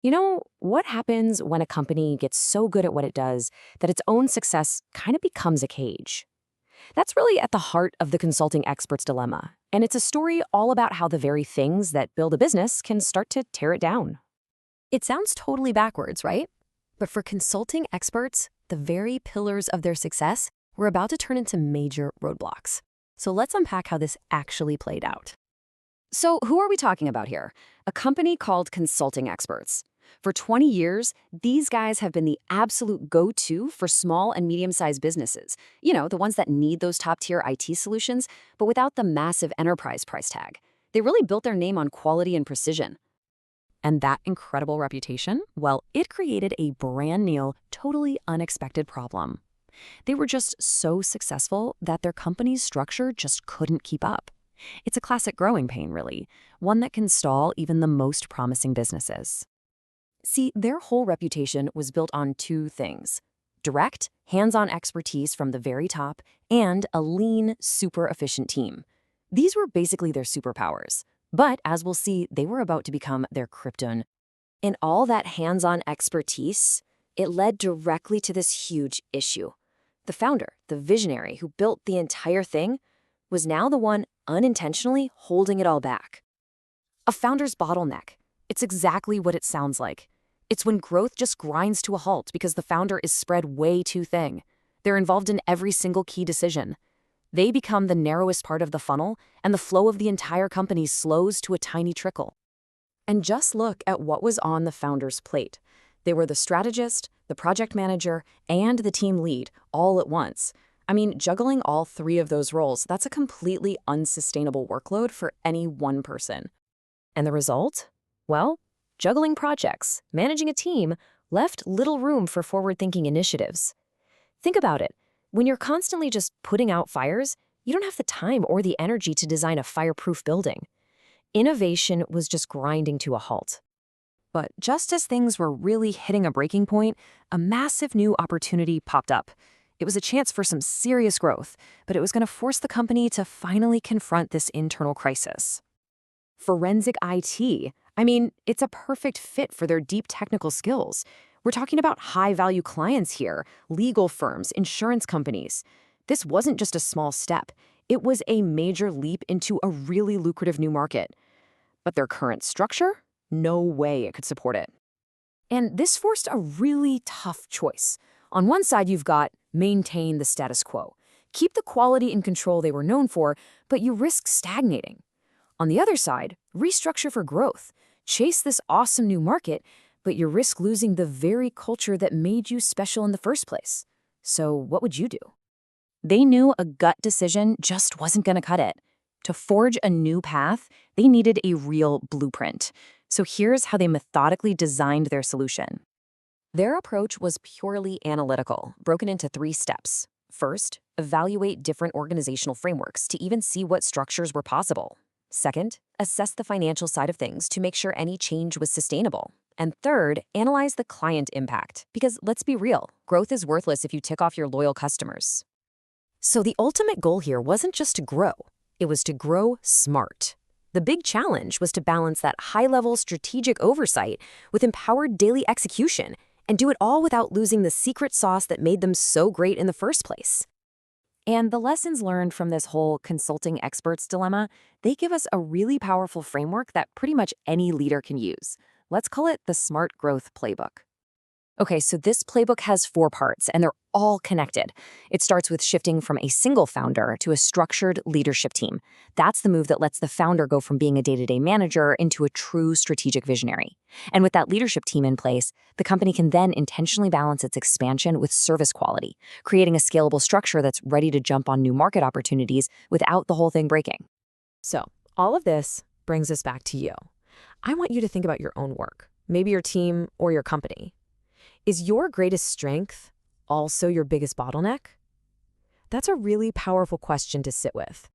What happens when a company gets so good at what it does that its own success kind of becomes a cage? That's really at the heart of the consulting expert's dilemma. And it's a story all about how the very things that build a business can start to tear it down. It sounds totally backwards, right? But for consulting experts, the very pillars of their success were about to turn into major roadblocks. So let's unpack how this actually played out. So, who are we talking about here? A company called Consulting Experts. For 20 years, these guys have been the absolute go-to for small and medium-sized businesses. The ones that need those top-tier IT solutions, but without the massive enterprise price tag. They really built their name on quality and precision. And that incredible reputation, well, it created a brand new, totally unexpected problem. They were just so successful that their company's structure just couldn't keep up. It's a classic growing pain, really, one that can stall even the most promising businesses. See, their whole reputation was built on two things: direct, hands-on expertise from the very top, and a lean, super efficient team. These were basically their superpowers. But as we'll see, they were about to become their krypton. And all that hands-on expertise, it led directly to this huge issue. The founder, the visionary who built the entire thing, was now the one unintentionally holding it all back. A founder's bottleneck. It's exactly what it sounds like. It's when growth just grinds to a halt because the founder is spread way too thin. They're involved in every single key decision. They become the narrowest part of the funnel, and the flow of the entire company slows to a tiny trickle. And just look at what was on the founder's plate. They were the strategist, the project manager, and the team lead all at once. Juggling all three of those roles, that's a completely unsustainable workload for any one person. And the result? Well, juggling projects, managing a team, left little room for forward-thinking initiatives. Think about it. When you're constantly just putting out fires, you don't have the time or the energy to design a fireproof building. Innovation was just grinding to a halt. But just as things were really hitting a breaking point, a massive new opportunity popped up. It was a chance for some serious growth, but it was going to force the company to finally confront this internal crisis. Forensic IT. It's a perfect fit for their deep technical skills. We're talking about high-value clients here, legal firms, insurance companies. This wasn't just a small step. It was a major leap into a really lucrative new market. But their current structure? No way it could support it. And this forced a really tough choice. On one side, you've got maintain the status quo. Keep the quality and control they were known for, but you risk stagnating. On the other side, restructure for growth. Chase this awesome new market, but you risk losing the very culture that made you special in the first place. So what would you do? They knew a gut decision just wasn't going to cut it. To forge a new path, they needed a real blueprint. So here's how they methodically designed their solution. Their approach was purely analytical, broken into 3 steps. First, evaluate different organizational frameworks to even see what structures were possible. Second, assess the financial side of things to make sure any change was sustainable. And third, analyze the client impact. Because let's be real, growth is worthless if you tick off your loyal customers. So the ultimate goal here wasn't just to grow. It was to grow smart. The big challenge was to balance that high-level strategic oversight with empowered daily execution and do it all without losing the secret sauce that made them so great in the first place. And the lessons learned from this whole consulting experts dilemma, they give us a really powerful framework that pretty much any leader can use. Let's call it the Smart Growth Playbook. Okay, so this playbook has 4 parts, and they're all connected. It starts with shifting from a single founder to a structured leadership team. That's the move that lets the founder go from being a day-to-day manager into a true strategic visionary. And with that leadership team in place, the company can then intentionally balance its expansion with service quality, creating a scalable structure that's ready to jump on new market opportunities without the whole thing breaking. So, all of this brings us back to you. I want you to think about your own work, maybe your team or your company. Is your greatest strength also your biggest bottleneck? That's a really powerful question to sit with.